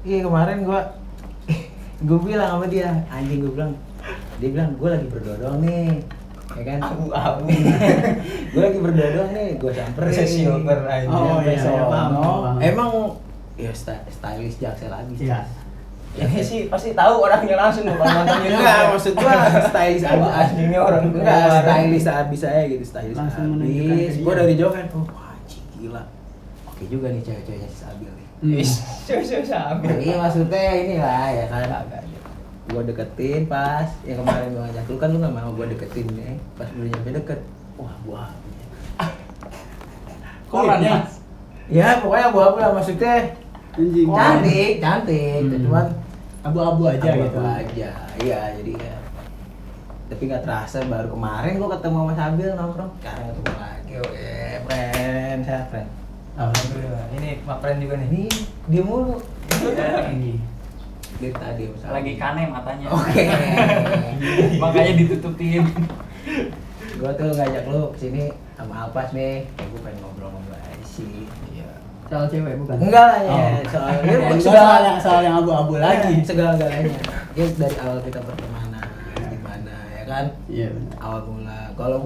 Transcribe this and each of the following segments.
Iya kemarin gue bilang sama dia, anjing dia bilang gue lagi berdoa doang nih, ya kan? Abu-abu. Gue lagi berdoa doang nih, gue samperin. Sesioner aja. Oh, iya, paham. Emang ya stylish Jaksel lagi sih. Iya. Ini sih pasti tahu orangnya langsung kalau nonton YouTube. Enggak, maksud gua stylish Wah, aslinya orang enggak keluar. stylish abis aja gitu, stylish Langsung menunjukkan abis. ke Gua dia. dari jauh kan, oh anjing gila. Oke juga nih cewek-ceweknya si Sabil nih. Wis, sama. Iya maksudnya inilah ya kan. Gua deketin pas yang kemarin gua ngajak lu kan lu nggak mau gua deketin nih. Pas udah nyampe deket, wah gua. Koran ya. Ya pokoknya abu-abu lah maksudnya. Anjing. Cantik, cuman Abu-abu aja gitu. abu-abu aja. Iya, jadi ya. Tapi nggak terasa baru kemarin gua ketemu sama Sabil nongkrong. Sekarang ketemu lagi. Oke, friend, sehat friend. Alhamdulillah. Ini Mak Pren juga nih. Ini dia mulu. Ini. Dia tadi sama Sabil. Lagi kane matanya. Oke. Makanya ditutupin. Gua tuh ngajak lu kesini sama Alpas nih. Gua pengen ngobrol-ngobrol aja sih. Iya. Soal cewek bukan? Enggak lah ya, Oh. soalnya Soal yang abu-abu lagi. segala-galanya. Ya dari awal kita pertemanan gimana ya kan? Iya benar. Awal mula. Kalau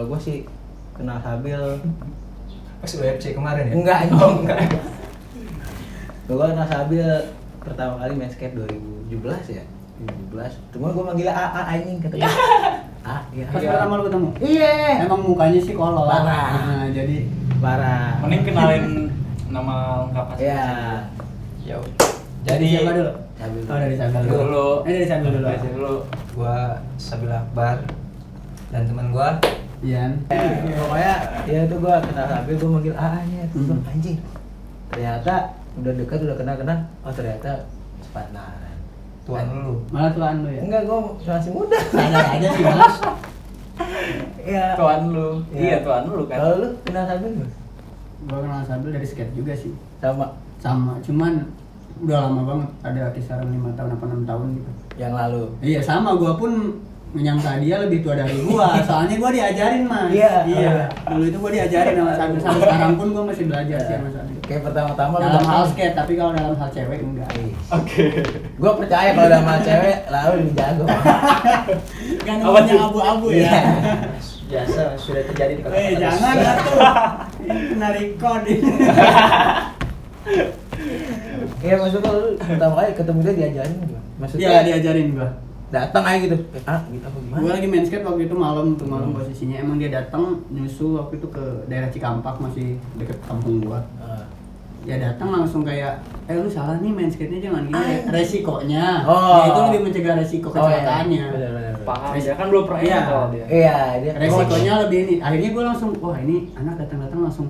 gua sih kenal Sabil. Pas UFC kemarin ya? Enggak, Oh, enggak. Gua kenal Sabil pertama kali main skate 2017 ya. 2017. Cuma gua manggilnya AA anjing kata gua. A, iya. Pas pertama lu ketemu? Iya. Emang mukanya sih kolot. Parah. Nah, jadi Parah. Mending kenalin nama lengkap aja. Iya. Ya. dari siapa dulu? Sabil. Oh, dari Sabil Dulu. Dari Sabil dulu. Dari dulu. Gua Sabil Akbar dan teman gua Ian. Pokoknya ya itu gua kenal Sabil, gua manggil AA nya. Gua bilang, anjing. Ternyata udah dekat, udah kenal. Oh, ternyata sepantaran. tuan lu. Malah tuan lu ya? Enggak, gua masih muda. Sadar aja sih mas. Iya. Tuan lu. Iya, tuan lu kan. Kalau lu kenal Sabil nggak? Gua kenal Sabil dari skate juga sih. Sama Sama, cuman udah lama banget. Ada kisaran 5 tahun apa 6 tahun gitu. yang lalu. Iya sama, gua pun menyangka dia lebih tua dari gua. Soalnya gua diajarin mas. Iya. Dulu itu gua diajarin sama Sabil. Sampai sekarang pun gua masih belajar sih sama Sabil. Kayak pertama-tama lu Dalam hal datang. skate, tapi kalau dalam hal cewek enggak. Oke. Gua percaya kalau udah sama cewek, lalu lebih jago. Kan Apa namanya tuh? abu-abu Iya. ya. Biasa sudah terjadi di kota. Jangan atuh. Ini kena record ini. Iya, maksudnya lu pertama kali ketemu dia diajarin gimana? Maksudnya Iya, diajarin gua. datang aja gitu. Gitu apa gimana? Gua lagi main skate waktu itu malam posisinya. Emang dia datang nyusul waktu itu ke daerah Cikampak, masih deket kampung gua. Ah. Ya datang langsung kayak, lu salah nih main skate-nya jangan gini. Anjing. Resikonya. Oh. Ya, itu lebih mencegah resiko kecelakaannya. Benar. Paham ya kan belum pernah Iya. kalau dia. Iya, dia Resikonya lebih ini. Akhirnya gua langsung, wah ini anak datang-datang langsung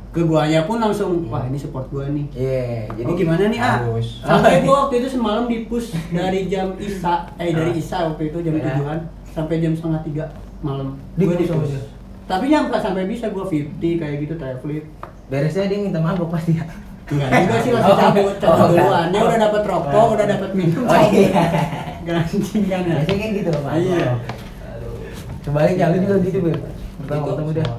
ke guanya pun langsung, wah ini support gua nih. Iya, jadi Oh gimana nih Harus. Sampai gua waktu itu semalam di push dari jam dari Isya waktu itu jam Ya. 7-an sampai jam setengah 3 malam. Di Gua push sama push. dia? Tapi yang nggak sampai bisa gua 50 kayak gitu try flip. beresnya dia minta mabok pasti ya. Enggak juga sih langsung cabut duluan. Dia udah dapat rokok, udah dapat minum. Oh iya. Gancing kan ya. Biasanya kan gitu Pak. Iya. Sebaliknya lu juga gitu, Bil. Pertama Gitu, ketemu dia. semua.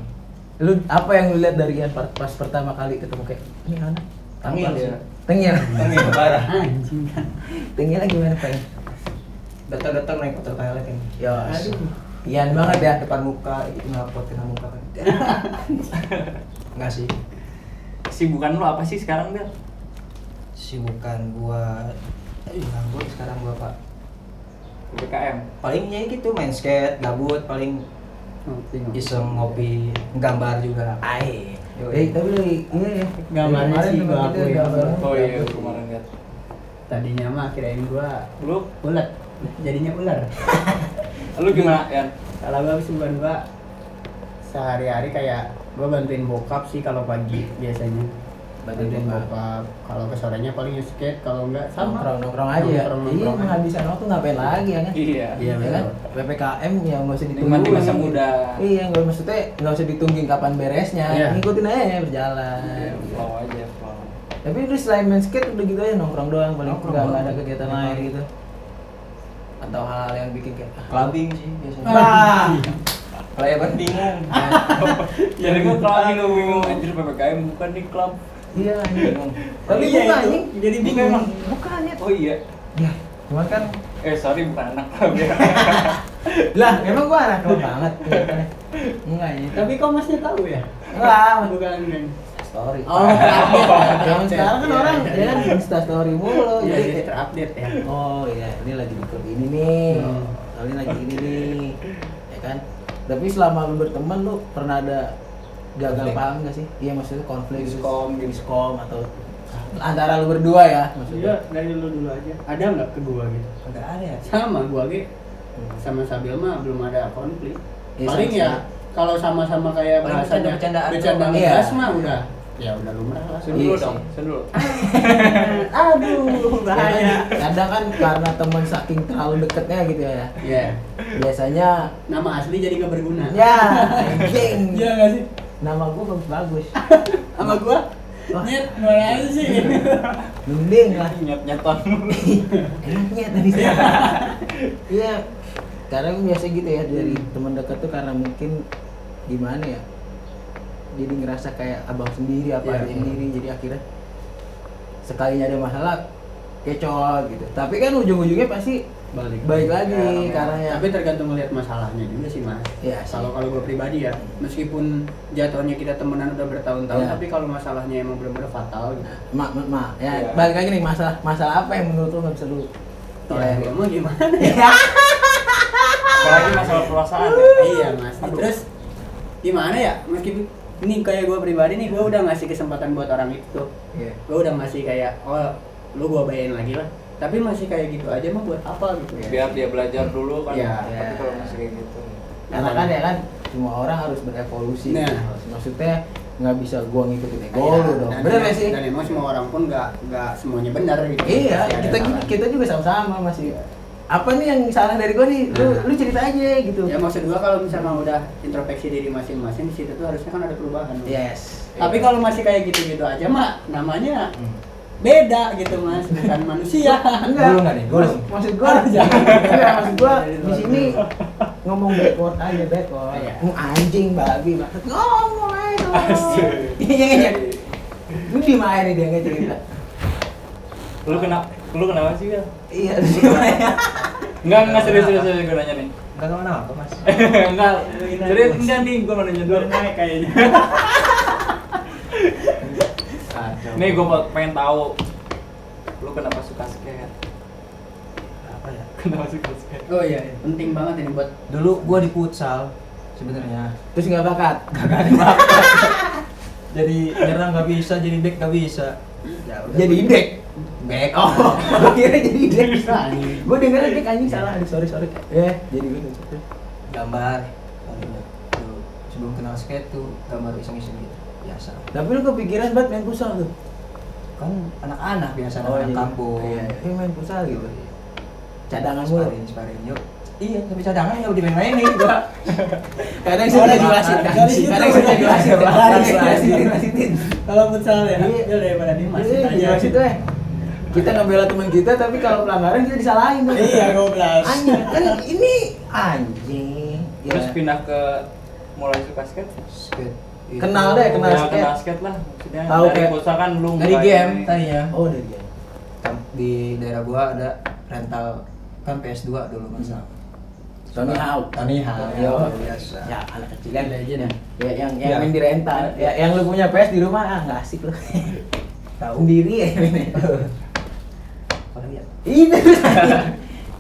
Lu apa yang lu lihat dari Ian pas pertama kali ketemu kayak ini anak? Tengil Apa dia. sih? Tengil. Tengil parah. Anjing kan. Tengil gimana, Pak? Datang-datang naik motor toilet ini. Ya, Ian banget ya. Depan muka, itu ngapot kena muka kan. Enggak sih. Kesibukan lu apa sih sekarang, Bel? Sibukan gua gabut sekarang gua, Pak. PPKM. Palingnya gitu main skate, gabut, paling iseng ngopi, gambar juga. Ai. Yoi. Tapi lu ini Gambarnya kemarin sih temen gua kita akuin. gambar. Oh iya, kemarin lihat. Tadinya mah kirain gua Lu ulet, jadinya ular. lu gimana, Yan? Kalau gua kesibukan gua sehari-hari kayak gua bantuin bokap sih kalau pagi biasanya. Bantuin bokap. Kalau ke sorenya paling skate, kalau enggak sama. Nongkrong aja ya. Iya, Nongkrong. menghabiskan waktu ngapain lagi ya kan? Iya. Iya, Ya kan? betul. PPKM ya nggak usah ditunggu. Nikmati masa muda. Iya, nggak maksudnya nggak usah ditungguin kapan beresnya. Iya. Ngikutin aja berjalan. Iya, flow aja, flow. Tapi lu selain main skate udah gitu aja nongkrong doang, paling Nongkrong nggak doang. ada kegiatan lain gitu. Atau hal-hal yang bikin kayak Clubbing sih biasanya. ah, Kalau ya kan bingung. Jadi gue kelabing lu bingung anjir PPKM bukan di klub. Iya anjing. Tapi Iya, bukan itu. anjing. Jadi Bukan bingung. emang. Bukan ya. Oh iya. Ya, cuman kan Sorry bukan anak klub ya. lah emang gua anak lo banget. Enggak ya. Tapi kok masnya tahu ya? Enggak, Bukan kan. story. Oh, Zaman sekarang kan orang ya kan Insta story mulu. Iya, Jadi jadi kayak, terupdate ya. oh iya, ini lagi di klub ini nih. Kali lagi ini nih. Ya kan? Tapi selama lu berteman lu pernah ada gagal Konflik. paham nggak sih? Iya maksudnya konflik, Miskom gitu. miskom atau antara lu berdua ya maksudnya. Iya, dari lu dulu aja. Ada nggak ke gua gitu? enggak ada ya. Sama gua ge sama Sabil mah belum ada konflik. Iya, Paling sama-sama. ya kalau sama-sama kayak Paling bahasanya bercandaan bercanda doang. ngegas Iya. mah udah ya udah lumrah lah. Sun Iya dulu sih. dong, sun dulu. Aduh, bahaya. Kadang kan karena teman saking terlalu deketnya gitu ya. Iya. Biasanya Nama asli jadi nggak berguna. ya anjing. Iya nggak sih? Nama gua bagus. Sama gua? Wah. Nyet, gimana aja sih? Mending lah. Nyet-nyeton. Enaknya tadi saya. Iya. Karena biasa gitu ya dari teman dekat tuh karena mungkin gimana ya? Jadi ngerasa kayak abang sendiri apa Iya. adik sendiri jadi akhirnya sekalinya ada masalah kecoh gitu. Tapi kan ujung-ujungnya pasti baik lagi Ya, karena ya. Tapi tergantung melihat masalahnya juga sih mas. Iya sih. Kalau gua pribadi ya, meskipun jatuhnya kita temenan udah bertahun-tahun, Iya. tapi kalau masalahnya emang benar-benar fatal gitu. Ya Iya. balik lagi nih masalah apa yang menurut lu nggak bisa lu Ya, tolerir? emang gimana ya? Apalagi masalah perasaan ya. Iya mas. Terus gimana ya? Meskipun ini kayak gue pribadi nih, gue udah ngasih kesempatan buat orang itu. Iya. Gue udah ngasih kayak, oh lu gue bayarin lagi lah. Tapi masih kayak gitu aja mah buat apa gitu ya? Biar dia belajar dulu kan. Iya. Tapi kalau masih kayak gitu. Karena kan ya kan semua orang harus berevolusi. Nah. Maksudnya nggak bisa gua ngikutin ego Iya, lu dong. dan- Bener nggak sih? Dan emang semua orang pun nggak semuanya benar gitu. Iya, Pasti ada kita salah. kita juga sama-sama masih. Apa nih yang salah dari gua nih? Lu cerita aja gitu. Ya maksud gua kalau misalnya udah introspeksi diri masing-masing di situ tuh harusnya kan ada perubahan. Yes. Tapi kalau masih kayak gitu-gitu aja mah namanya beda gitu mas, bukan manusia. Enggak. Dulu nggak nih? Dulu. Maksud gua enggak, maksud gua di sini ngomong backward aja backward. Iya. Anjing babi banget. Ngomong aja. Asik. Iya iya. Lu di mana nih dia nggak cerita? Lu kenapa sih, Wil? Iya, lu gimana? Enggak serius gue nanya nih. Enggak kenapa mas. Enggak. Serius enggak nih gue mau nanya dulu. Naik kayaknya. Nih gue pengen tahu lu kenapa suka skate? Apa ya? Kenapa suka skate? Oh iya, penting banget ini buat Dulu gua di futsal sebenarnya. Terus nggak bakat? Jadi nyerang nggak bisa, jadi back nggak bisa. ya udah. Jadi back. Back. Oh, gua kira jadi back. Anjing. Gua denger back anjing salah. Aduh, sorry. Jadi back. Gambar. Paling dulu sebelum kenal skate tuh gambar iseng-iseng gitu. Biasa. Tapi lu kepikiran banget main futsal tuh? Kan anak-anak biasa anak jadi- kampung. Iya, iya, main futsal gitu. Cadangan mulu. Sparing yuk. Iya, tapi cadangan ya udah main-mainin gua. Kadang sudah jelasin, kadang sudah jelasin. Jelasin. Kalau futsal ya, Iya. ya daripada dia masih Iya, aja. jelasin tuh. Kita ngebela teman kita, tapi kalau pelanggaran kita disalahin tuh. Iya, goblok. Anjing, kan ini anjing. Ya. Terus pindah ke mulai suka skate? Skate. Kenal deh, kenal Ya, skate. kenal skate lah. Maksudnya Tahu dari kayak- futsal kan lu Dari mulai game tadinya. Oh, dari dia. Di daerah gua ada rental kan PS2 dulu masa. Tony Hawk. Tony Hawk. Yo, Biasa. Ya, anak kecil kan Legend ya. Ya, yang Iya. main di rental. Ya, yang lu punya PS di rumah nggak asik lu. Tahu. Sendiri ya mainnya. Apalagi ya? Itu.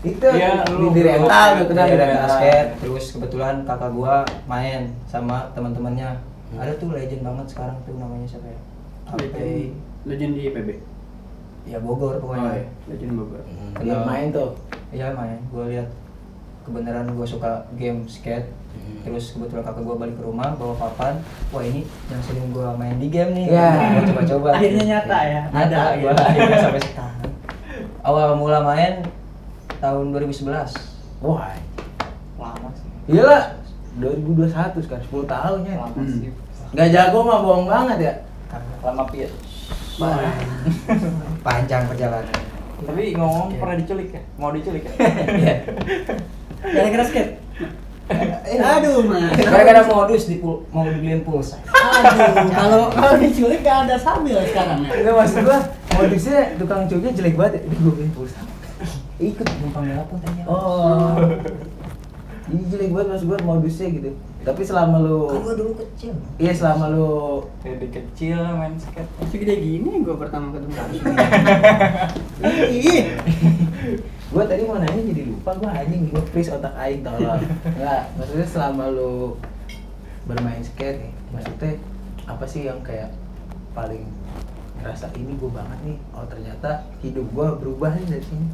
Itu Iya, lu di rental lu kenal di Dari rental. basket, terus kebetulan kakak gua main sama teman-temannya. Ada tuh legend banget sekarang tuh namanya siapa ya? Sampai Legend di PB. ya Bogor pokoknya. Legend Bogor. Dia main tuh. Iya main. Gua lihat kebenaran gua suka game skate. Terus kebetulan kakak gua balik ke rumah bawa papan. Wah ini yang sering gua main di game nih. Iya. Gua coba-coba. Akhirnya nyata ya. Ada Ada gua gitu. akhirnya sampai sekarang. Awal mula main tahun 2011. Wah. lama sih. Iyalah 2021 sekarang 10 tahun ya. Lama sih. Gak jago mah bohong banget ya. Lama piet. Wah. Panjang perjalanan. Tapi ngomong pernah diculik ya? Mau diculik ya? Iya. Gara-gara skate. Aduh mas. Gara-gara modus mau dibeliin pulsa. Aduh, kalau diculik gak ada sambil sekarang ya. Enggak, maksud gua modusnya tukang culiknya jelek banget. Ini gua beliin pulsa. Ikut numpang telepon tanya. Oh. Ini jelek banget maksud gua modusnya gitu. Tapi selama lu Kan gua dulu kecil. iya selama lu Dari kecil main skate. Masih gede gini gue pertama ketemu Ih. gua tadi mau nanya jadi lupa gua anjing gua freeze otak aing tolong. Enggak, maksudnya selama lu bermain skate nih, maksudnya apa sih yang kayak paling ngerasa ini gua banget nih. Oh, ternyata hidup gua berubah nih dari sini.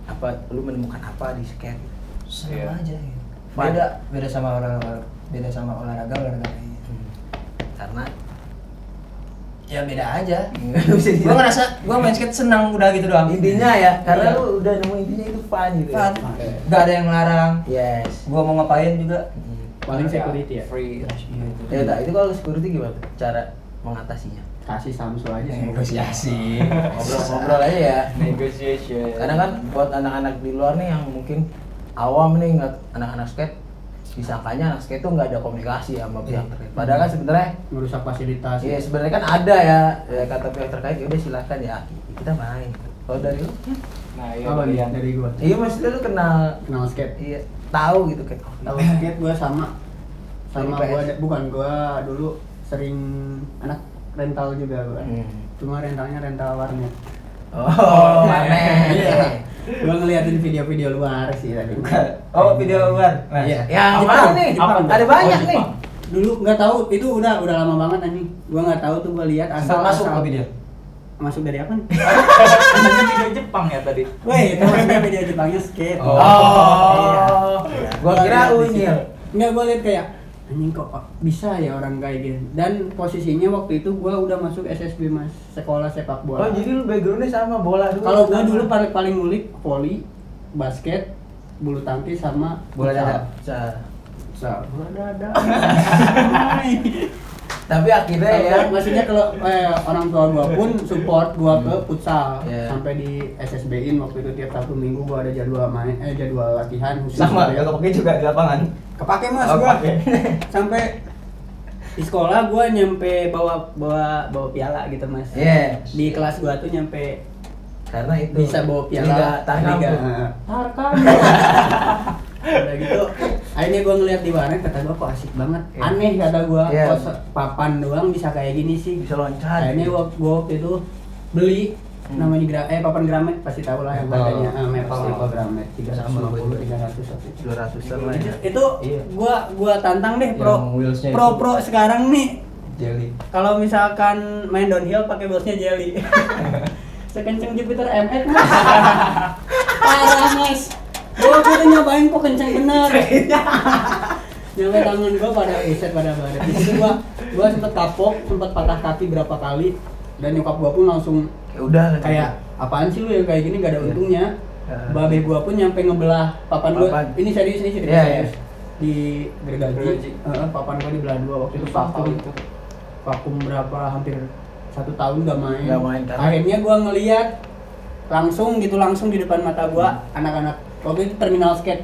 Apa lu menemukan apa di skate? Sama Iya. aja gitu. Beda sama olahraga lain. Karena Ya beda aja. nggak bisa Gua ngerasa gua main skate senang udah gitu doang. intinya ya, karena Iya. lu udah nemu intinya itu fun gitu. Fun. Ya. Gak ada yang larang. Yes. Gua mau ngapain juga. Paling security ya. Free. Iya itu. Ya, tak, itu kalau security gimana tuh cara mengatasinya? Kasih Samsul aja sih. Negosiasi. Ngobrol-ngobrol aja ya. Negotiation. Karena kan buat anak-anak di luar nih yang mungkin awam nih nggak anak-anak skate, disangkanya anak skate tuh nggak ada komunikasi sama pihak terkait. Padahal kan sebenarnya Ngerusak fasilitas. ya sebenarnya kan ada ya, kata pihak terkait ya udah silakan ya kita main. Kalau dari lu? Nah, iya Apa nih Brian. dari gua? Iya maksudnya lu kenal Kenal skate. iya tahu gitu kan. Tahu skate gua sama Dari PS. gua bukan gua dulu sering anak rental juga gua. Cuma rentalnya rental warnet. Oh, mana? Iya. Gua ngeliatin video-video luar sih tadi. Oh, video luar. Nah, Iya. Yang Jepang, mana nih? Jepang. Ada banyak Oh, nih. Jepang. Dulu nggak tahu itu udah lama banget anjing. Gua nggak tahu tuh gua lihat asal masuk ke video. Masuk dari apa nih? Ini video Jepang ya tadi. Weh, itu maksudnya video Jepangnya skate. Oh. Iya. Gua kira unyil. Enggak, gua lihat kayak anjing kok bisa ya orang kayak gitu. Dan posisinya waktu itu gua udah masuk SSB Mas, sekolah sepak Oh, bola. jadi lu backgroundnya sama bola dulu. Kalau gua sama. dulu paling ngulik voli, basket, bulu tangkis sama Bola dada. Sa- Bola dada. Tapi akhirnya ya Maksudnya kalau orang tua gua pun support gua ke futsal. Yeah. Sampai di SSB-in waktu itu tiap Sabtu Minggu gua ada jadwal jadwal latihan khusus. Sama, gitu ya. gak kepake juga di lapangan. Kepake Mas Oh, gua. kepake. Sampai di sekolah gua nyampe bawa piala gitu Mas. Iya. Di kelas gua tuh nyampe Karena itu bisa bawa piala Liga Tarkam Liga tuh. Tarkam. Udah gitu akhirnya gua ngeliat di warnet, kata gua kok asik banget. Iya. Aneh kata gua, Iya. kok papan doang bisa kayak gini sih. bisa loncat. Akhirnya gua waktu itu beli namanya papan Gramet, pasti tahu lah yang Maple. harganya Maple Gramet Sama gua 350 juga. 300 waktu itu. 200-an lah ya. Itu Iya. gua tantang deh Yang pro wheelsnya pro itu. pro sekarang nih. Jelly. Kalau misalkan main downhill pakai wheelsnya jelly. Sekenceng Jupiter MX Mas. Parah Mas. Gua udah nyobain kok kenceng bener. Nyampe tangan gua pada pada baret. Di situ gua sempet kapok, sempet patah kaki berapa kali, dan nyokap gua pun langsung Ya udah kayak apaan sih lu yang kayak gini gak ada untungnya. Babe gua pun nyampe ngebelah papan gua. Papan. Ini serius nih cerita Iya, serius. iya. Di gergaji. Gergaji. Papan gua dibelah dua waktu itu Fatal vakum. itu. Vakum berapa hampir 1 tahun gak main. Nggak main, karena- Akhirnya gua ngeliat langsung di depan mata gua anak-anak waktu itu terminal skate.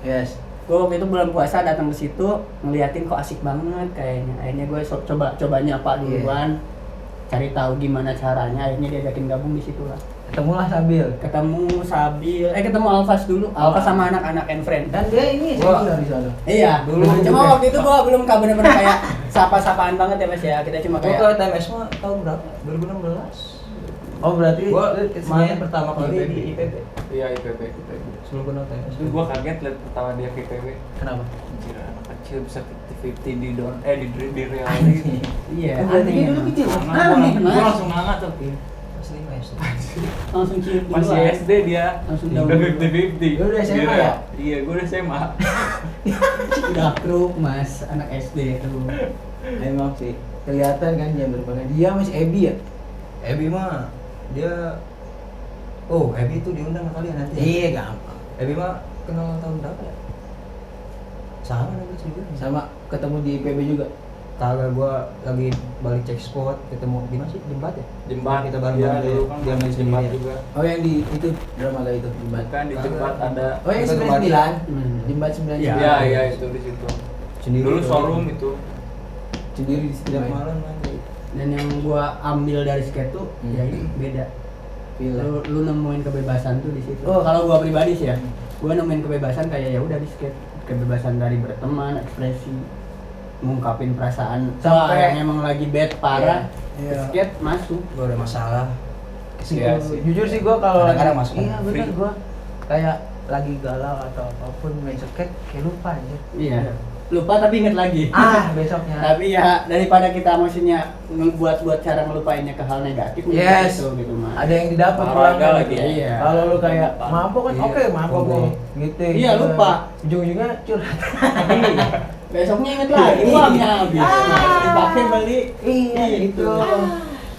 Yes. Gua waktu itu bulan puasa datang ke situ ngeliatin kok asik banget kayaknya. Akhirnya gue coba nyapa duluan. Cari tahu gimana caranya, akhirnya diajakin gabung di situ lah. Ketemulah sambil. Ketemu Sabil, ketemu Alfas dulu. Alfas sama anak-anak and friend. Dan dia ini Wah. sih dari sana. Iya, Dulu cuma juga. waktu itu gua belum bener-bener kayak sapa-sapaan banget ya Mas ya. Kita cuma Gua ke kayak TMS mah tahun berapa? 2016. Oh, berarti Gua lu main pertama kali IPB. di IPB. Iya, IPB. Sebelum kenal TMS. Terus gua kaget liat pertama dia ke IPB. kenapa? Anjir, anak kecil bisa 50-50 di reality. iya. Oh, berarti dia dulu kecil. Aneh, Gua Mas. langsung nangis tuh. Pas 5 SD. Langsung cium Masih duluan. SD dia. Langsung udah down. 50-50. Lu udah SMA Di real. ya? Iya, gua udah SMA. Udah kruk Mas, anak SD itu. Emang sih kelihatan kan dia berbagai. Dia masih Ebi ya? Ebi mah dia Ebi itu diundang kali ya nanti. Iya, gampang. Ebi mah kenal tahun berapa ya? Sama 16 juga. Sama ketemu di PB juga. Kagak, gua lagi balik cek spot, ketemu di mana sih? Jembat ya? Jembat. Kita bareng Iya, dulu kan dia main Jembat sendiri ya. juga. Oh yang di itu dramaga itu Jembat. Kan di Jembat ada. Oh yang Itu 99. Hmm. Jembat 99. Iya. Iya, iya itu di situ. Sendiri Dulu tuh. showroom itu. Sendiri di situ Tiap main. malam main di Dan yang gua ambil dari skate tuh ya ini beda. Gila. Lu nemuin kebebasan tuh di situ. Oh, kalau gua pribadi sih ya, gua nemuin kebebasan kayak ya udah di skate, kebebasan dari berteman, ekspresi, ngungkapin perasaan Sampai- yang emang lagi bad parah. Iya. Skate masuk. gua ada masalah. Iya sih. Jujur sih gue kalau Kadang-kadang masuk iya kan bener free. gue kayak lagi galau atau apapun main skate kayak lupa aja. Iya. Lupa tapi inget lagi. Besoknya. Tapi ya daripada kita maksudnya ngebuat cara ngelupainnya ke hal negatif Yes. gitu mah. Ada yang didapat Olahraga pulangnya lagi ya. Iya. Kalau lu kayak mabok kan Iya. oke mabok Mabok. nih gitu. Iya, lupa. Ujung-ujungnya curhat. Iya. Besoknya inget lagi uangnya habis. Dipakai beli. Iya Gitu. itu.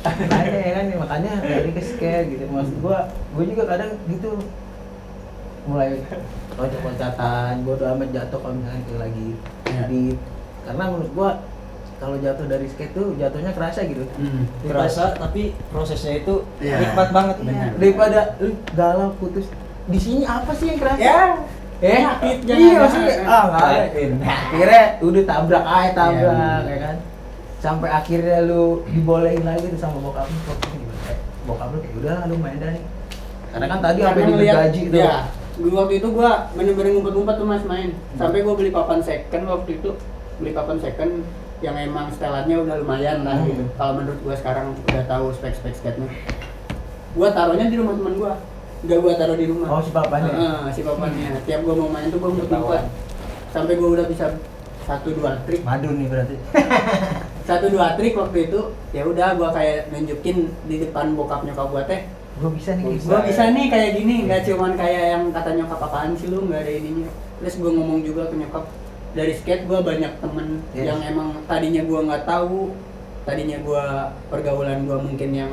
Makanya ya kan makanya dari ke skate gitu. Maksud gue juga kadang gitu mulai loncat-loncatan, bodo amat jatuh kalau misalnya kayak lagi Iya. di karena menurut gua kalau jatuh dari skate tuh jatuhnya kerasa gitu. Kerasa tapi prosesnya itu Iya. nikmat banget. Benar. Daripada lu galau putus di sini apa sih yang kerasa? Ya. Sakit, jangan. Iya maksudnya nggak ada. Yakin. Akhirnya udah tabrak aja tabrak Iya. ya kan. Sampai akhirnya lu dibolehin lagi tuh sama bokap lu, bokap lu kayak udah lu main dah nih. Karena kan tadi sampai Karena ngeliat- digaji tuh. Ya, waktu itu gua bener-bener ngumpet-ngumpet tuh mas main. Sampai gua beli papan second waktu itu, beli papan second yang emang setelannya udah lumayan lah gitu. Kalau menurut gua sekarang udah tahu spek-spek skate-nya. Gua taruhnya di rumah teman gua. Enggak gua taruh di rumah. Oh si papannya. Si papannya. Tiap gua mau main tuh gua ngumpet-ngumpet. Sampai gua udah bisa 1-2 trik. Madu nih berarti. 1-2 trik waktu itu. Ya udah gua kayak nunjukin di depan bokap nyokap gua teh. Gua bisa nih kayak Gua gua. bisa nih kayak gini, nggak cuman kayak yang kata nyokap apaan sih lu, nggak ada ininya. Terus gua ngomong juga ke nyokap, dari skate gua banyak temen Yes. yang emang tadinya gua nggak tahu, tadinya gua pergaulan gua mungkin yang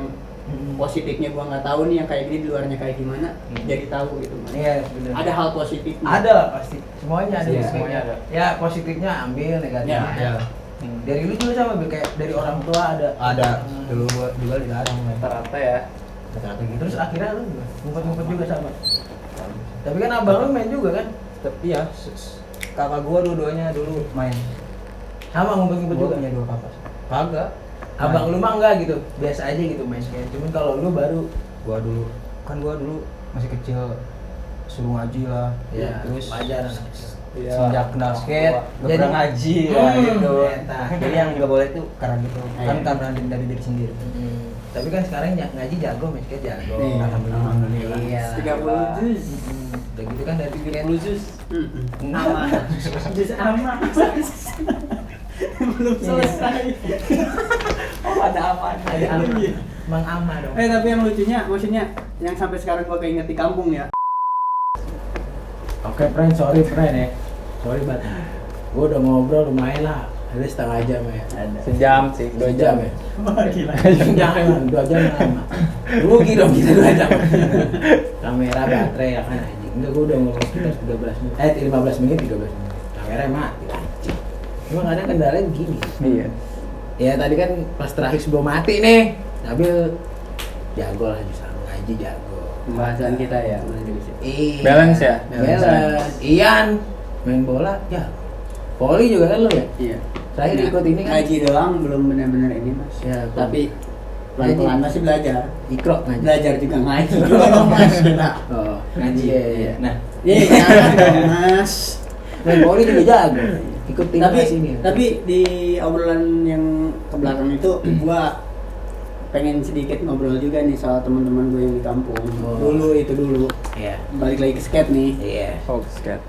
positifnya gua nggak tahu nih, yang kayak gini di luarnya kayak gimana, jadi tahu gitu Mas. Iya benar. Ada hal positifnya. Ada lah pasti. Semuanya ada. Iya, semuanya ada. Ya positifnya ambil, negatifnya. Ya. Dari lu juga sama Bil, kayak dari orang tua ada. Ada. Dulu gua juga dilarang main. Rata-rata ya. Kata-kata gitu. Terus akhirnya lu juga ngumpet-ngumpet juga sama. Tapi kan abang lu main juga kan? Tapi ya kakak gua dua-duanya dulu main. Sama ngumpet-ngumpet Gua juga. punya 2 kakak. Kagak. Abang lu mah enggak gitu, biasa aja gitu main skate. Cuman kalau lu baru Gua dulu masih kecil suruh ngaji lah. ya Terus wajar anak. Iya. semenjak kenal skate gak Jadi- pernah ngaji lah gitu. Eta. Jadi yang nggak boleh tuh karena gitu. Iya. Kan karena dari diri sendiri. Tapi kan sekarang ngaji jago, main skate jago. Iya. Alhamdulillah. Iya. 30 juz. Udah gitu kan dari skate. 30 juz. Aman. Juz aman. Belum selesai. Oh ada aman. Ada aman. Mang Ama dong. Tapi yang lucunya, maksudnya yang sampai sekarang gua keinget di kampung ya. Oke friend, sorry friend ya. Sorry banget. Gua udah ngobrol lumayan lah. Ada setengah jam ya. Sejam sih, 2 jam ya. Wah gila. Jangan 2 jam lama. Rugi dong kita 2 jam. Kamera, baterai ya kan anjing. Enggak gua udah ngomong sekitar 13 menit. 15 menit 13 menit. Kamera mati anjing. Cuma kadang kendalanya begini. Iya. Ya tadi kan pas terakhir sebelum mati nih. Nabil jago lah bisa ngaji jago. Pembahasan kita ya. Iya. Balance ya? Balance. Ian main bola ya. Voli juga kan lo ya? Iya. Terakhir ikut ini kan? Ngaji doang belum benar-benar ini mas. Ya, Tapi pelan-pelan masih belajar. Ikro ngaji. Belajar juga ngaji juga dong mas. Oh, ngaji ya. Iya. Nah, Iya jangan dong mas. Main voli juga jago. Ikut timnas ini. Tapi di obrolan yang ke belakang itu gua pengen sedikit ngobrol juga nih soal teman-teman gue yang di kampung. Oh. Dulu Iya. balik lagi ke skate nih. Iya. Oh skate.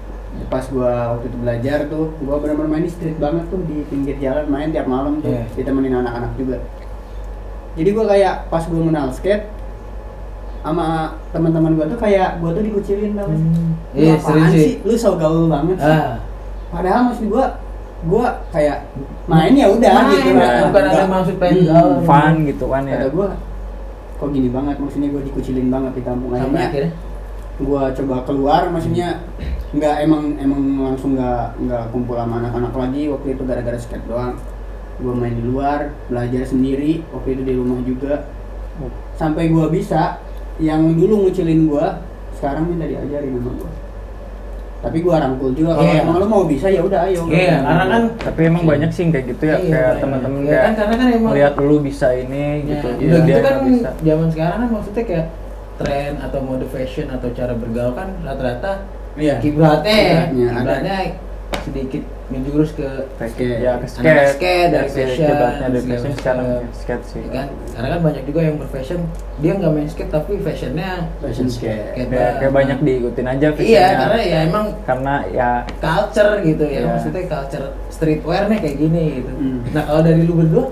Pas gua waktu itu belajar tuh, gua benar-benar main di street banget tuh, di pinggir jalan main tiap malam tuh, Iya. ditemenin anak-anak juga. Jadi gua kayak pas gua kenal skate sama teman-teman gua tuh kayak gua tuh dikucilin tau mas. Lu Iya, apaan sering sih. Lu so gaul banget sih. Ah. Padahal maksud gua kayak main ya udah Main, gitu. bukan ada maksud pengen gaul. Fun gitu kan ya. Kata gua kok gini banget, maksudnya gua dikucilin banget di kampung. Sampai akhirnya Gua coba keluar, maksudnya nggak emang langsung nggak kumpul sama anak-anak lagi waktu itu gara-gara skate doang. gue main di luar, belajar sendiri, waktu itu di rumah juga. Sampai gue bisa, yang dulu ngucilin gue, sekarang minta diajarin sama gue. Tapi gue rangkul juga, kalau Iya. emang lo mau bisa ya udah ayo. Iya, karena kan Tapi emang banyak sih yang kayak gitu ya, Iya, kayak iya. teman-teman Iya, kayak kan karena kan emang lihat lu bisa ini gitu. Udah dia gitu kan nggak bisa. zaman sekarang kan maksudnya kayak tren atau mode fashion atau cara bergaul kan rata-rata Iya. kiblatnya Kiblatnya sedikit menjurus ke Ya ke anak skate, skate dari Ya, fashion, kiblatnya dari segala fashion macam. sekarang skate sih. Ya kan karena kan banyak juga yang berfashion dia nggak main skate tapi fashionnya Fashion skate. Kayak banyak diikutin aja iya fashionnya. karena ya emang Karena ya culture gitu ya Iya. maksudnya culture streetwear-nya kayak gini gitu. Hmm. Nah kalau dari lu berdua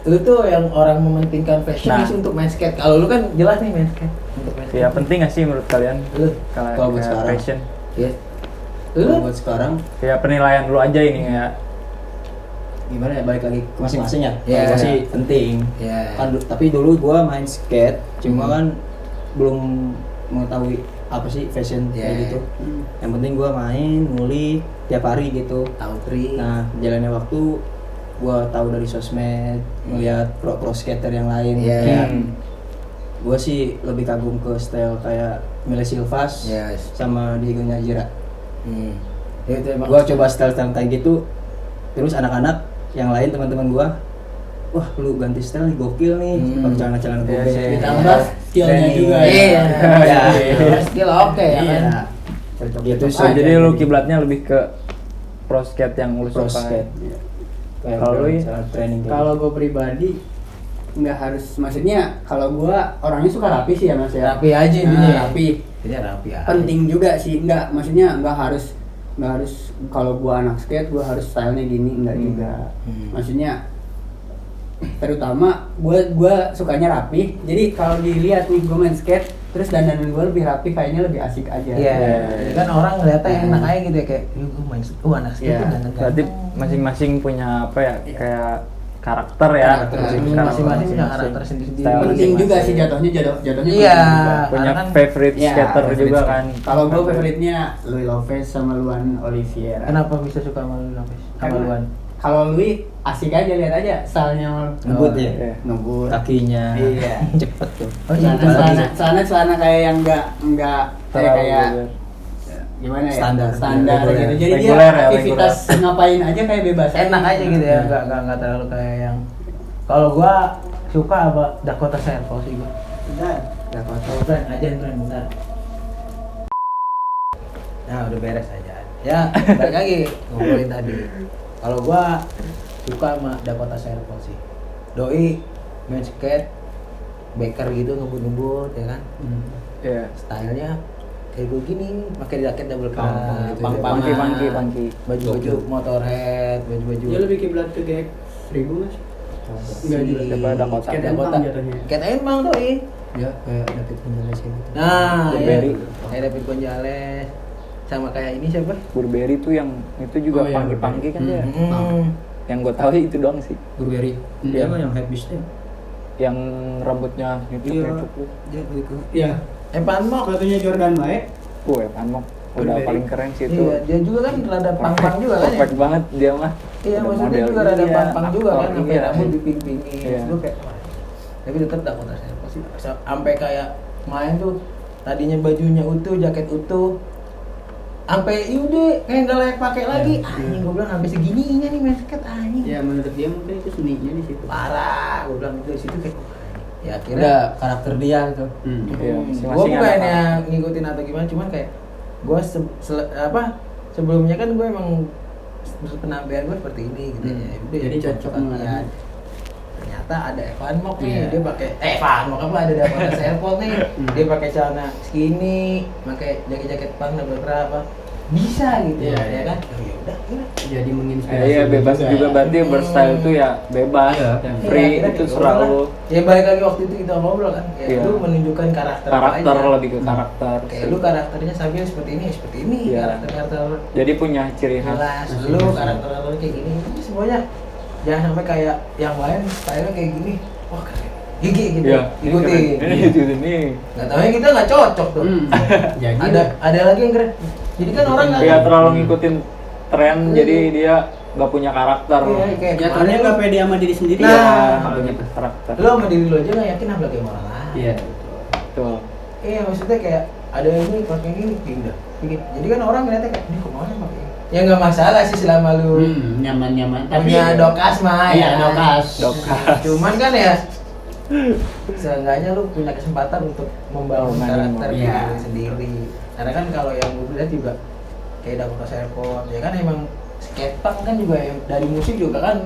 lu tuh yang orang mementingkan fashion Nah. sih untuk main skate. Kalau lu kan jelas nih main skate untuk main skate. ya penting gak sih menurut kalian Lu, Kalau buat kayak sekarang. fashion? ya. Kalau Lu buat sekarang Ya penilaian lu aja ini ya. Gimana ya, balik lagi ke masing-masing ya. Iya. Kalau gua sih penting. ya. Kan tapi dulu gua main skate, cuma Hmm. kan belum mengetahui apa sih fashion Iya. kayak gitu. Yang penting gua main, ngulik tiap hari gitu. tahu tri. Nah, jalannya waktu gua tahu dari sosmed, ngeliat pro skater yang lain. Iya. Kayak Hmm. gua sih lebih kagum ke style kayak Mile Silvas Yes. sama Diego Najira. Hmm. Ya, itu emang. Gua coba style kayak gitu, terus anak-anak yang lain teman-teman gua, wah lu ganti style nih gokil nih, Hmm. pakai celana-celana Iya gobek. sih. ditambah skillnya juga ya. Iya. Iya. Skill oke ya Iya. kan. Gitu Cocok sih. Oh, aja. jadi lu kiblatnya lebih ke pro skate yang lu Pro suka. skate. Iya. Kayak Kalau lu, celana training kayak Kalau gue pribadi nggak harus, maksudnya kalau gue orangnya suka rapi sih ya mas ya. Rapi aja intinya ya. Rapi. Intinya rapi aja. Penting juga sih, maksudnya nggak harus kalau gue anak skate gue harus stylenya gini, enggak juga. Maksudnya terutama gue sukanya rapi. Jadi kalau dilihat nih gue main skate, terus dandanan gue lebih rapi, kayaknya lebih asik aja. Iya. Iya. Kan orang ngeliatnya enak aja gitu ya kayak, "Yuk, gue main anak skate Iya. tuh dandan Berarti masing-masing punya apa ya? Kayak karakter ya. Karakter masing-masing punya karakter sendiri-sendiri. Style Penting masing-masing. juga sih jatuhnya Iya. penting juga. Punya Karena kan- favorite Iya, skater favorite juga skater. kan. Kalau gue favoritnya Louis Lopez sama Luan Oliveira. Kenapa bisa suka sama lu Nafis? Sama Karena Luan? kalau Louis asik aja, lihat aja stylenya ngebut ya, Iya. ngebut. kakinya Iya. cepet tuh. Oh, Celana kayak yang enggak Terlalu kayak gitu. gimana ya? Standar. Standar Reguler. gitu. Jadi Reguler dia ya, aktivitas ngapain aja kayak bebas. Enak aja gitu ya, nggak terlalu kayak yang. Kalau gua suka apa Dakota Servo sih gua. Bentar. Dakota Tren aja Tren bentar. Nah udah beres aja. Ya balik lagi ngobrolin tadi. Kalau gua suka sama Dakota Servo sih. Doi main skate, biker gitu ngebut-ngebut ya kan. Iya. Stylenya kayak begini, pakai jaket double Pang-pang crown, gitu, pang-pangan, Pangki. baju-baju motorhead, baju-baju. Dia lebih kiblat ke GX 1000 Mas. Enggak juga. Coba Dakota. Skate Dakota. Empang jatuhnya. Skate emang doi. Ya kayak David Gonzalez gitu. Nah, Burberry. ya. Kayak David Gonzalez sama kayak ini siapa? Burberry tuh yang itu juga Oh, iya, pangki-pangki kan ya. Hmm. Yang gue tahu itu doang sih. Burberry. Dia mah yang headpiece ya. Yang rambutnya nyucuk-nyucuk tuh. Dia gitu. Iya. Evan Mok. Sepatunya Jordan baik. Evan Mok udah Burberry. paling keren sih itu. Iya, dia juga kan rada pang-pang juga kan ya. Perfect banget dia mah. Iya, Udah maksudnya model juga rada iya, pang-pang juga kan, aktor, sampai iya. rambut diping-pingin. Iya. Terus lu kayak, wah. Tapi tetap Dakota Servo sih. Sampai kayak main tuh tadinya bajunya utuh, jaket utuh. Sampai udah kayak nggak layak pakai lagi. Anjing gue bilang sampai segininya nih main skate anjing. Ya menurut dia mungkin itu seninya di situ. Parah, gue bilang dari situ kayak ya Udah akhirnya karakter dia gitu. Iya, gue masing-masing ada bukannya apa. ngikutin atau gimana, cuman kayak gue sebelumnya kan gue emang penampilan gue seperti ini gitu ya. Udah, Jadi ya, cocok kan, lah. ya. Ternyata ada Evan Mok nih, Iya. dia pakai Evan Mok apa ada Dakota Servo nih, dia pakai celana skinny, pakai jaket pang double apa bisa gitu Iya, ya iya. kan? Oh, ya udah, Jadi menginspirasi. Iya bebas juga ya. berarti berstyle tuh ya bebas, Iya. yang Iya, free akhirnya itu kayak serah gua lu. lah. Ya balik lagi waktu itu kita ngobrol kan, ya Iya. lu menunjukkan karakter Karakter aja. lebih ke karakter. Kayak lu karakternya Sabil seperti ini Iya. karakter lu Jadi punya ciri khas. jelas, lu karakter lu kayak gini, ini semuanya jangan sampai kayak yang lain style kayak gini, wah keren, gigi gitu, Iya, ikutin. Itu ini. Nggak tahu ya kita nggak cocok tuh. Jadi Ada lagi yang keren. Jadi kan orang nggak Kayak terlalu ngikutin tren, jadi dia nggak punya karakter. Iya, kayak Jatuhnya kemarin nggak lu- pede sama diri sendiri Nah, ya. Nggak punya karakter. Lu sama diri lu aja nggak yakin apalagi sama orang lain. Iya. Betul. Iya, maksudnya kayak ada yang ini pakai ini, ya udah. Jadi kan orang ngeliatnya kayak ini kemana pakai ini. Ya nggak masalah sih selama lu Nyaman-nyaman. punya dokas mah. Iya, ya. dokas. Cuman kan ya seenggaknya lu punya kesempatan untuk membangun karakter Iya. diri sendiri. Karena kan kalau yang gue lihat juga kayak Dakota Serpong, ya kan emang skatepunk kan juga yang dari musik juga kan.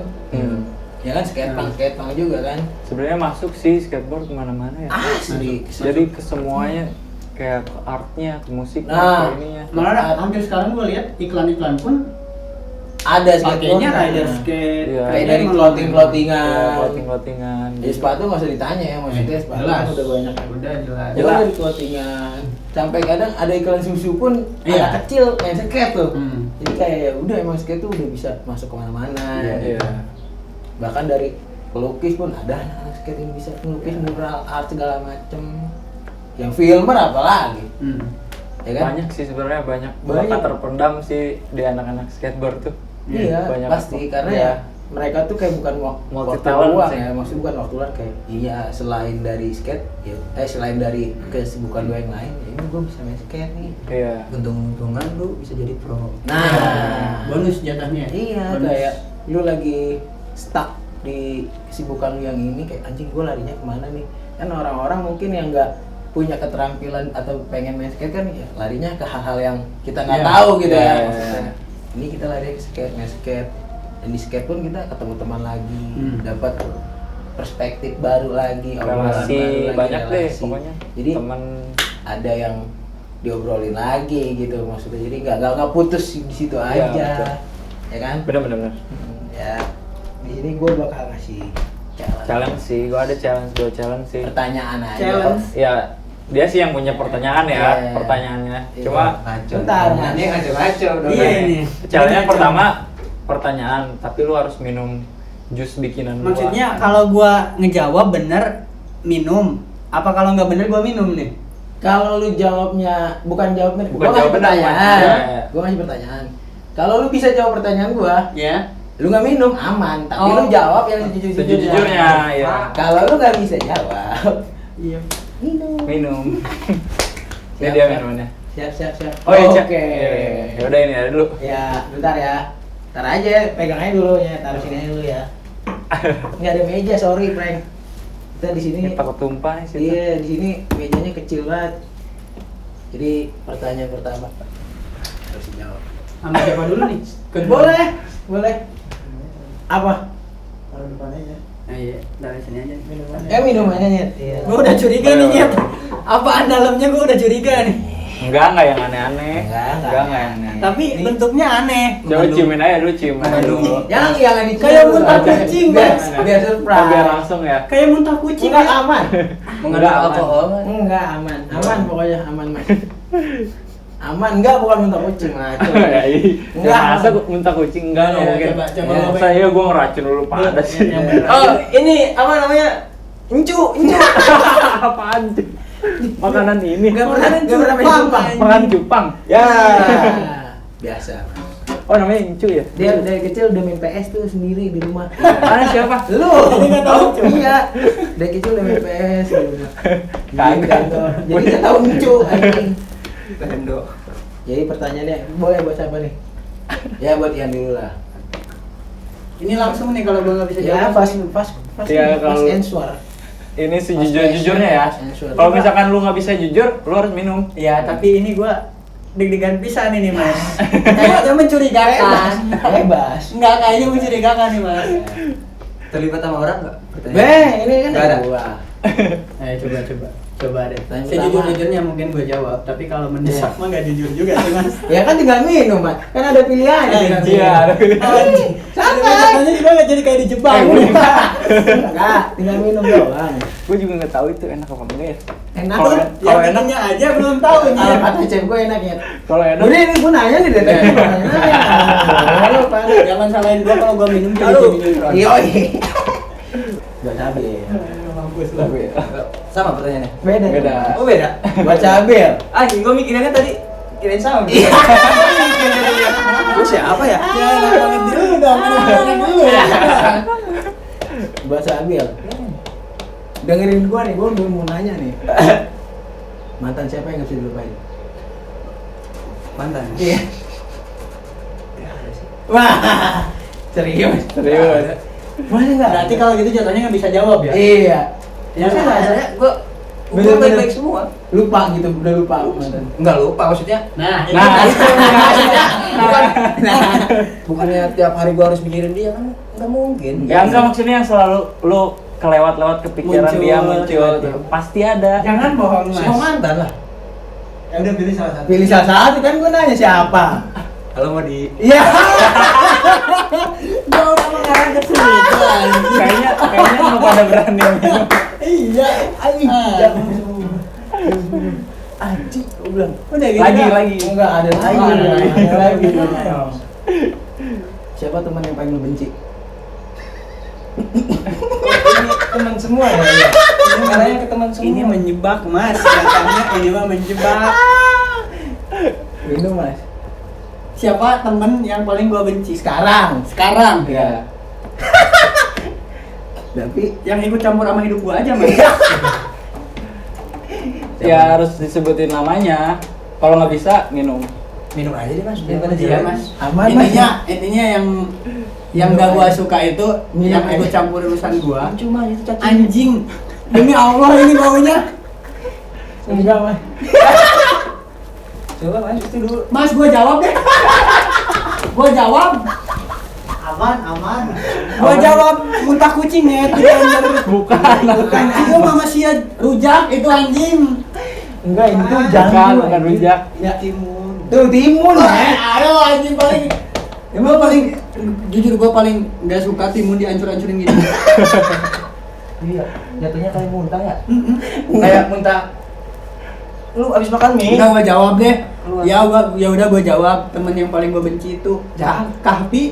Ya kan skatepunk juga kan. Sebenarnya masuk sih skateboard kemana-mana ya. Asli. Jadi ke semuanya kayak ke artnya, ke musik, Nah. ke ininya. Malah hampir sekarang gue lihat iklan-iklan pun Ada skateboard pakainya rider skate. Iya. kayak dari emang clothing-clothingan. Clothing-clothingan. Ya sepatu nggak usah ditanya ya, maksudnya sepatu jelas. kan udah banyak kan. Udah jelas. Jelas dari clothingan. Sampai kadang ada iklan susu pun Iya. anak kecil main skate tuh. Hmm. Jadi kayak ya udah emang skate tuh udah bisa masuk kemana-mana. Iya. Bahkan dari pelukis pun ada anak-anak skate yang bisa melukis mural art segala macem. Yang filmer apalagi, ya kan? Banyak sih sebenarnya banyak Banyak. bakat terpendam sih di anak-anak skateboard tuh. Iya, banyak pasti apa. karena Iya. ya mereka tuh kayak bukan Multi waktu talent luang sih. ya, maksudnya bukan waktu luang kayak iya selain dari skate, ya, selain dari kesibukan gue yang lain, ya ini gue bisa main skate nih. Iya. Untung-untungan lu bisa jadi pro. Nah, bonus jatahnya. iya Bonus. kayak lu lagi stuck di kesibukan lu yang ini kayak anjing gue larinya kemana nih? Kan orang-orang mungkin yang nggak punya keterampilan atau pengen main skate kan ya larinya ke hal-hal yang kita nggak Iya. tahu gitu Iya, ya. iya, Maksudnya, iya. ini kita lari ke skate, main skate. Dan di skate pun kita ketemu teman lagi, dapat perspektif baru lagi, obrolan Relasi baru lagi, banyak deh relasi. pokoknya. Jadi Teman ada yang diobrolin lagi gitu maksudnya. Jadi nggak putus di situ Iya, aja, betul. ya kan? bener-bener. Ya di sini gue bakal ngasih Challenge sih, gua ada dua challenge sih. pertanyaan aja. Challenge. Ya, dia sih yang punya pertanyaan ya, Iya. pertanyaannya. Iya. Cuma Bentar, Mas. Ini ngaco-ngaco dong. Iya ini. challenge-nya pertama pertanyaan, tapi lu harus minum jus bikinan gua. Maksudnya kalau gua ngejawab bener minum. Apa kalau nggak bener gua minum nih? Kalau lu jawabnya bukan jawab benar, Bukan gua jawab ngasih benar, pertanyaan. Mas. Iya. Gua ngasih pertanyaan. Kalau lu bisa jawab pertanyaan gua, Ya. lu nggak minum aman, tapi Oh. lu jawab yang sejujurnya. Sejujurnya, ya. Kalau lu nggak bisa jawab, Iya. minum. Minum. Ini Siap, dia siap. minumannya. Siap, siap, siap. Oh iya, Cak. Oke. Ya udah ini ada dulu. Ya, bentar ya. Ntar aja, pegang aja dulu ya, taruh sini aja dulu ya. Nggak ada meja, sorry, Frank. Kita di sini. Ini takut tumpah nih situ. Iya, di sini mejanya kecil banget. Jadi pertanyaan pertama harus dijawab. Sama siapa dulu nih? Boleh, boleh. Apa? Taruh depan aja. Nah, iya, dari sini aja. Minumannya Nyet. Iya. Gua udah curiga nih, Nyet. Apaan dalamnya gua udah curiga nih. Enggak yang aneh-aneh. Enggak yang aneh. Tapi bentuknya aneh. Coba ciumin aja dulu, cium aja dulu. Jangan dicium. Kayak dulu. muntah kucing, biar, Bang. biar Oh, surprise. biar langsung ya. Kayak muntah kucing. Enggak ya. aman. Mengandung Enggak, alkohol. Enggak aman. Aman pokoknya aman, Mas. Aman enggak bukan muntah kucing, ngaco. Ya, Enggak. masa muntah kucing enggak Iya, mungkin. coba, Ya. Masa iya gua ngeracun dulu panas sih. Yang bener. Oh, ini apa namanya? Encu. Apaan sih? Makanan ini. Enggak pernah main Jepang, Jepang. Makan cupang. Ya. Biasa. Oh namanya Incu ya? Dia dari kecil udah main PS tuh sendiri di rumah. Mana siapa? Lu. Jadi nggak tahu, Cu. Iya. Dari kecil udah main PS di rumah. Kagak. Kantor. Jadi enggak tahu Encu anjing. Tendo. Jadi pertanyaannya boleh buat siapa nih? Ya buat Ian dulu lah. Ini langsung nih kalau gua nggak bisa Ya, jawab. pas Ya, kalau- answer. Ini sejujur-jujurnya ya. Sensor. Kalau misalkan lu nggak bisa jujur, lu harus minum. Ya, tapi ini gua deg-degan pisan ini, Mas. Kayaknya mencurigakan. Bebas. Enggak, kayaknya mencurigakan nih, Mas. Terlibat sama orang nggak? Beh, ini kan Nggak ada. gua. Ayo coba deh. Tanya Sejujur-jujurnya mungkin gue jawab, tapi kalau mendesak mah nggak jujur juga sih, Mas. Ya kan tinggal minum, Mas. Kan ada pilihan. tinggal Anjing. minum. ada pilihan. Anjing. Santai. Katanya juga nggak jadi kayak di Jepang. Enggak, tinggal minum doang. Gue juga nggak tahu itu enak apa enggak ya. Enak Kalau tuh. en- Yang bikinnya aja belum tahu nih. Kalau kata chef gue enak ya. Kalau enak. Udah ini gue nanya nih dari tadi. Halo, Pak. Jangan salahin gua kalau gua minum jadi Aduh. gini. Yoi. Buat cabai. Mampus lah. Sama pertanyaannya. Beda. Beda. Oh beda. Buat cabai. Anjing gua mikirinnya tadi kirain sama. Iya. Gue Gue siapa ya? Ya, enak banget dulu dong. Enak banget dulu ya. Bahasa Abil. Dengerin gua nih, gua mau nanya nih. Mantan siapa yang gak bisa dilupain? Mantan. Iya. Wah, serius. Boleh nggak? Berarti kalau gitu jatuhnya nggak bisa jawab ya? Iya. Ya kan rasanya gue Bener-bener. baik-baik semua. Lupa gitu, udah lupa mantan. Enggak lupa maksudnya. Nah, itu Nah, kan. itu Maksudnya bukannya tiap hari gue harus mikirin dia kan nggak mungkin. Ya enggak, maksudnya yang selalu lu kelewat-lewat kepikiran Muncul, dia muncul. tiba-tiba. Pasti ada. Jangan bohong, Mas. Semua mantan lah. Ya udah pilih salah satu. Pilih salah satu kan gua nanya siapa. Kalau mau di Iya. Gua udah mengarah ke situ. anjing. Kayaknya lu pada berani minum. Iya. Anjing, gua bilang. Udah gitu. Lagi. Enggak ada lagi. Oh, ada lagi. Ayo. Siapa teman yang paling lu benci? teman semua ya. Karena ke teman semua. Ini menjebak, Mas. Katanya ini mah menjebak. Minum, Mas. Siapa temen yang paling gua benci? Sekarang. Sekarang. Iya. Tapi Yang ikut campur sama hidup gua aja, Mas. Ya harus disebutin namanya. Kalau nggak bisa minum. minum aja deh Mas. Iya, Daripada Mas. Aman, Intinya yang gak gua suka itu Minum yang aja. ikut campur urusan gua. Cuma itu cacing. Anjing. Demi Allah ini baunya. enggak, Mas. Coba Mas itu dulu. Mas, gua jawab deh. Gua jawab. Aman. Gua jawab muntah kucing ya, itu anjing. Bukan. Itu mama sia rujak itu anjing. Enggak, itu Bukan, jangan. bukan rujak. Ya timun. Tuh timun, Mas. Ayo anjing paling. Gua paling jujur gua paling nggak suka timun dihancur-hancurin gitu. Iya, jatuhnya kayak muntah ya. Kayak muntah. Lu abis makan mie? Udah gua jawab deh. Keluar. Ya udah gua jawab. Temen yang paling gua benci itu Kahfi.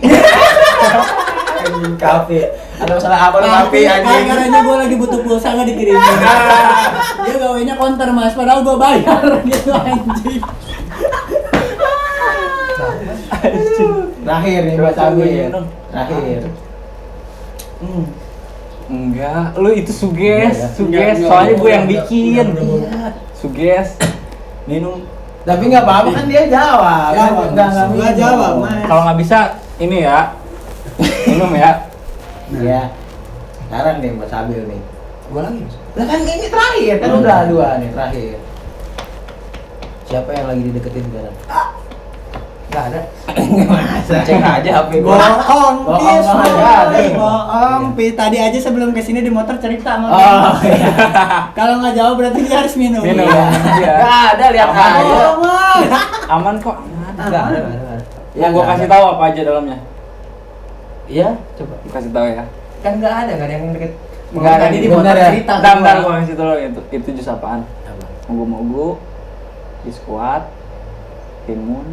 Anjing kafe. Ada masalah apa lu kafe anjing? Karena gua lagi butuh pulsa nggak dikirimin. Dia gawainya counter Mas, padahal gua bayar gitu anjing. Terakhir nih Mas Amir. Terakhir. Enggak, lu itu suges, Enggak, soalnya gue yang enggak, bikin. enggak. Suges. Minum. Tapi nggak apa-apa kan dia jawab. Jawab, Enggak Mas. Gua minum. jawab, Mas. Kalau nggak bisa, ini ya. Minum ya. Iya. Sekarang nih Mas Abil nih. Gua lagi Mas. Lah kan ini terakhir kan udah dua nih terakhir. Siapa yang lagi dideketin sekarang? Enggak ada. Masa? Cek aja HP gua. Bohong, Bohong, Pis. nggak ada. Bohong, Pis. Tadi aja sebelum kesini di motor cerita sama Oh Pis. iya. Kalau nggak jawab berarti dia harus minum. Minum. Iya. Iya. Enggak ada, lihat Aman. aja. Oh, Mas. Aman kok. Aman. Enggak ada. Yang gue nggak kasih ada. tahu apa aja dalamnya. Iya, coba. Gua kasih tahu ya. Kan enggak ada yang deket. Nggak ada Tadi nih, di motor bener ya? cerita. Bentar, semua. gue kasih tahu itu jus apaan? Mogu-mogu, biskuat, timun.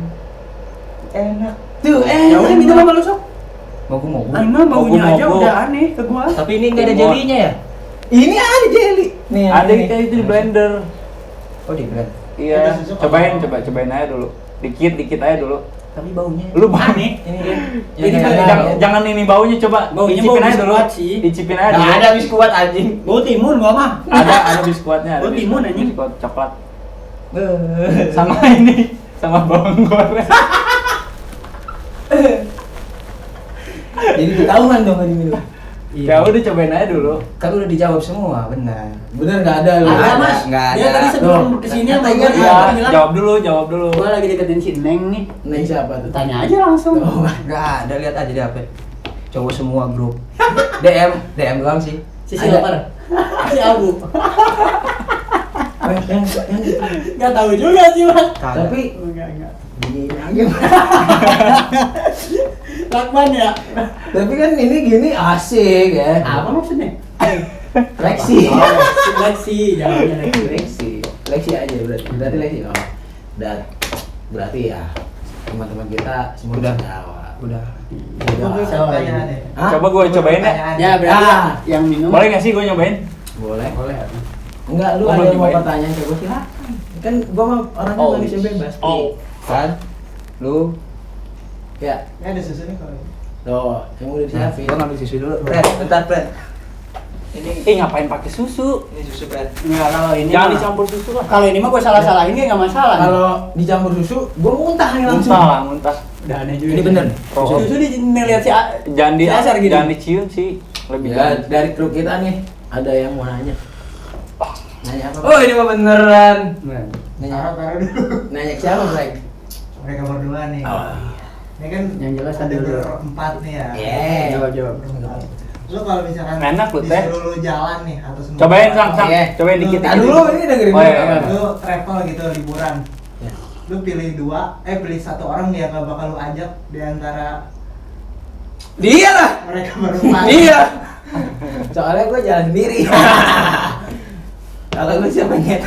Enak. Tuh, Ya udah minum sama lu sok. Mau gua. Ah, mah baunya aja Mogu-mogu. udah aneh ke gua. Tapi ini enggak ada Timun. jelinya ya? Ini ada jelly. Nih, Ada ini. kita itu di blender. Oh, di blend. Iya, Ada susu cobain aja dulu. Dikit aja dulu. Tapi baunya. Lu aneh. Ini dia. Ini Jangan ini baunya, coba Baunya icipin bau aja dulu. biskuit sih. Icipin aja Enggak dulu. ada biskuit anjing. Bau timun gua mah. Ada biskuitnya, ada Oh, timun anjing. biskuit coklat. Sama ini, sama bawang goreng. Jadi ketahuan dong tadi minum. Ya udah cobain aja dulu. Kan udah dijawab semua, benar. Bener nggak ada lu? Ada, Ada, Mas. nggak Dia ada. tadi sebelum Loh, kesini kata sama ingat gua ya, dia bilang, Jawab dulu. gua lagi deketin si Neng nih. Neng siapa tuh? Tanya aja langsung. Oh, Enggak ada, lihat aja di HP. Cowok semua grup. DM doang sih. Si Ada. Silver. Si Abu. yang Gak tahu juga sih, Mas. Kagak. tapi Enggak. gini aja. Lakman ya? Tapi kan ini gini asik ya. Apa maksudnya? Leksi. Leksi, jawabannya Leksi. Leksi aja berarti leksi. Oh. Dan berarti ya teman-teman kita semua Udah. jawab. Udah. Hah? Coba gue cobain ya. Ya, berarti Ah. yang minum. Boleh nggak sih gue nyobain? Boleh. Boleh. Enggak, lu Gua ada mau yang mau nyobain. pertanyaan coba silakan. Kan gua mah orangnya manusia bebas. Oh. Kan lu Ya. Ini ada susu nih kalau ini. Tuh, yang udah disiapin. Gua ngambil susu dulu. Fred, bentar Fred. Ih ngapain pakai susu? Ini susu Fred. Enggak, kalau ini Jangan mah- dicampur susu lah. Kalau ini mah gue salah-salahin nggak masalah. Kalau dicampur susu, gua muntah nih langsung. Muntah lah, muntah. udah aneh juga. Ini bener. Susu di ngeliat si Jangan di si Asar gini. jangan dicium sih. Lebih Ya, jangan. dari grup kita nih ada yang mau nanya. Nanya apa? Oh, ini mah beneran. Nanya Taruh dulu. Nanya ke siapa, Frank? Mereka berdua nih. Oh. Ini kan Yang jelas ada ada dulu. berempat nih ya. Yeah. Jawab. Lu kalau misalkan Enak lu, Teh. disuruh lu jalan nih atau semua. Cobain sang, Iya. cobain dikit. Nah, dulu ini dengerin Oh, dulu. iya. Lu travel gitu liburan. Ya. Lu pilih pilih satu orang yang gak bakal lu ajak di antara Dia lah. mereka berempat. Iya. Soalnya gue jalan sendiri. Kalau gue siapa nyet?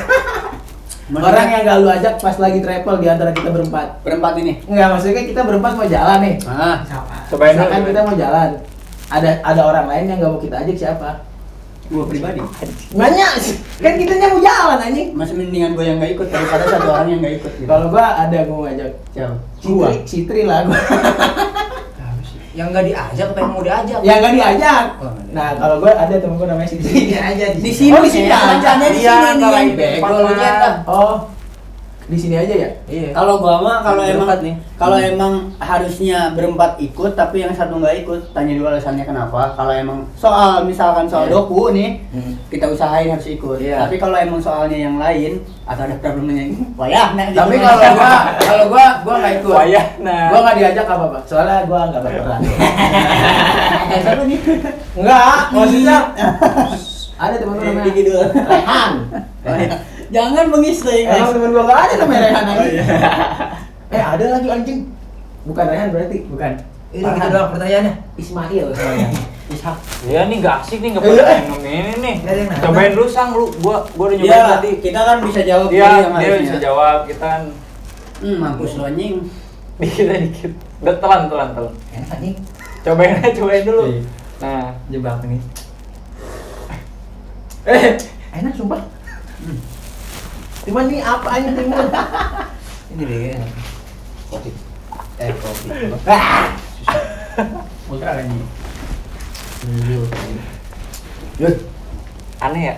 Orang yang gak lu ajak pas lagi travel di antara kita berempat. Berempat ini. Enggak, maksudnya kita berempat mau jalan nih. Ah, Siapa? Cobain dulu. Misalkan kita mau jalan. Ada orang lain yang gak mau kita ajak siapa? gue pribadi. Nanya, kan kitanya mau jalan anjing. Masih mendingan gue yang nggak ikut daripada satu orang yang nggak ikut. Gitu. Kalau gua ada gua mau ajak. Siapa? Citri lah gua. Yang nggak diajak apa yang mau diajak? Yang gak diajak. Oh, Nah, kalau gua ada temen gua namanya Citri. Ini aja Di sini. Oh, di sini aja. Rencananya di Iya, sini nih. antara yang ini, bego empat lu orang. nyet. Oh. Di sini aja ya? Iya. Kalau gua mah kalau Berempat emang nih. kalau emang harusnya berempat ikut tapi yang satu nggak ikut, tanya dulu alasannya kenapa. Kalau emang misalkan soal Iya. doku nih, Hmm. kita usahain harus ikut. Iya. Tapi kalau emang soalnya yang lain atau ada problemnya, wayah nah. Tapi gitu. kalau gua nggak ikut. Wayah, nah. Gua nggak diajak apa-apa. Soalnya gua nggak berperan. siapa nih? Enggak, maksudnya ada temen gua namanya Dikit dulu. Rehan. Jangan mengisting. Emang temen gua nggak ada namanya Rehan anjing. Ada lagi anjing. Bukan Rehan berarti. Bukan. Ini gitu doang pertanyaannya. Ismail soalnya. Ishak. Ya nih gak asik nih, gak Iya. pernah minum ini nih. Nggak ada yang nanya. Cobain dulu sang, gua udah nyobain Iya, tadi. kita kan bisa jawab Iya, dulu yang dia harusnya. bisa jawab, kita kan Mampus lu anjing. dikit. Udah telan. Enak anjing. Cobain dulu. Iya. Nah, Jebak nih. Enak sumpah. Cuman ini apa anjing timun? Ini deh. Kopi. Kopi. Ultra kan ini. aneh ya.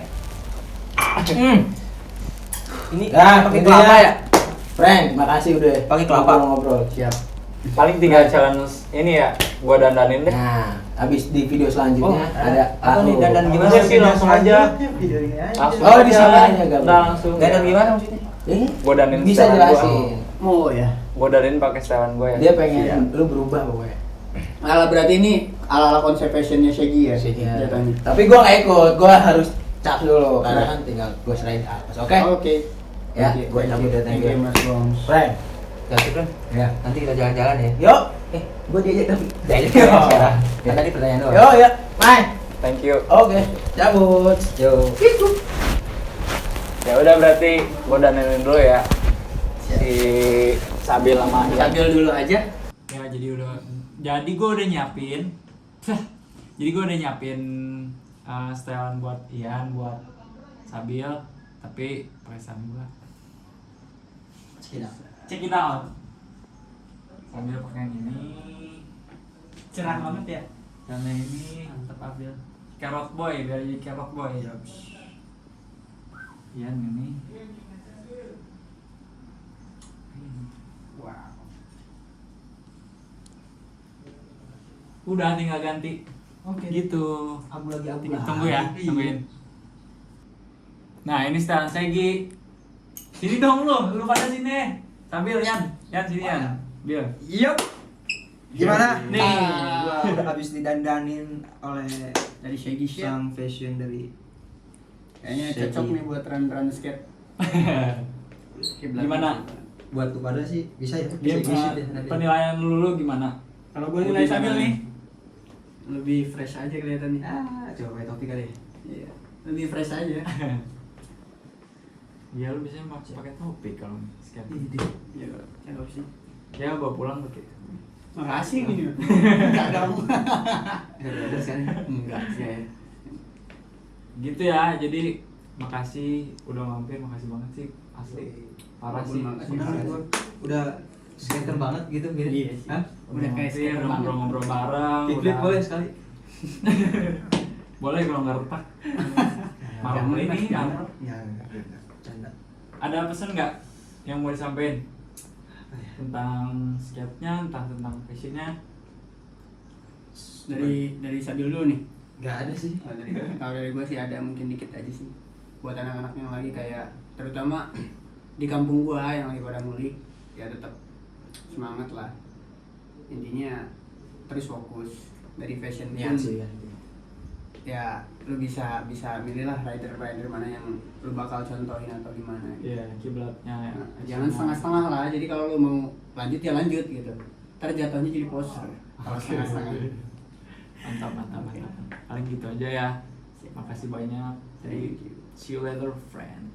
Ini Nah, pakai intinya- kelapa ya? Frank, makasih udah Pakai kelapa. ngobrol. Siap. Paling tinggal challenge ini ya, gua dandanin deh. Nah, habis di video selanjutnya Oh, ada apa nih, dandan gimana Udah sih, langsung aja. Video ini aja. Langsung Oh, di aja. sini aja, Gabung. Nah, langsung. Dandan gimana maksudnya? Gua dandanin bisa setelan jelasin. Oh ya. Gua dandanin pakai setelan gua ya. Dia pengen Iya. lu berubah pokoknya. Ala berarti ini ala konsep fashionnya Shaggy ya? Shaggy. Jatuhnya. Tapi gua nggak ikut, gua harus cap dulu karena kan tinggal gua serahin ke atas. Oke? Oke. Ya, Oke, gua cabut ya, thank you. Mas Bong. Frank. Ganti kan? Ya. Nanti kita jalan-jalan ya. Yuk. Gua diajak tapi. Diajak Yo. sekarang. Kan tadi pertanyaan doang. Yo, ya. Main. Thank you. Oke, cabut. Yo. Ya udah berarti gua dandanin dulu ya. Si Sabil sama Ian. Sambil dulu aja. Ya jadi gue udah nyiapin setelan buat Ian, buat Sabil, tapi pakai sarung gua. Check it out. Sabil pakai yang ini, cerah banget ya. Dan yang ini mantep Abil. Carrot boy, biar jadi carrot boy. Ian ini. Wow. Udah tinggal ganti. Oke. Gitu. Abu lagi. Tunggu ya, tungguin. Nah, ini setelan Segi. Sini dong lu pada sini. Sambil Yan sini Yan. Bil. Yup. Gimana? Nih. Gua habis didandanin oleh Dari Shaggy Shit. sang fashion dari Kayaknya Shaggy. cocok nih buat run skate. Gimana? buat lu pada sih bisa ya? Dia Bisa gitu ya nanti. penilaian lu gimana? Kalau gue Nilai nilai Sabil nih. lebih fresh aja kelihatannya. Coba pakai topi kali ya. Iya. Lebih fresh aja. Ya lu biasanya pakai topi kalau skate. Ya, cakep sih. Ya bawa pulang pakai. Makasih gini. Enggak dong. Ada sekali. Enggak sih. Gitu ya. Jadi makasih udah mampir, makasih banget sih asli. Parah sih. Makasih. Bener, gua udah skater banget gitu mirip. Iya sih. Hah? Udah kayak Iya, skater banget. ngobrol-ngobrol bareng. Kickflip udah. boleh sekali. Boleh kalau nggak retak. Malam Jangan, ini jangan. malam. Ya, enggak. Canda. Ada pesan nggak yang mau disampaikan tentang skate-nya, tentang fashion-nya? Dari Sabil dulu nih. Enggak ada sih. Kalau dari gue sih ada mungkin dikit aja sih buat anak-anak yang lagi kayak terutama di kampung gua yang lagi pada ngulik, ya tetap semangat lah, intinya terus fokus dari fashion Niat pun sih ya. ya lu bisa milih lah rider mana yang lu bakal contohin atau gimana gitu. Iya, kiblatnya ya. Nah, jangan setengah-setengah lah, jadi kalau lu mau lanjut ya lanjut gitu, ntar jatuhnya jadi poser kalau Oke. setengah-setengah. Mantap. Paling gitu aja ya. Makasih banyak. Thank you. See you later, friend.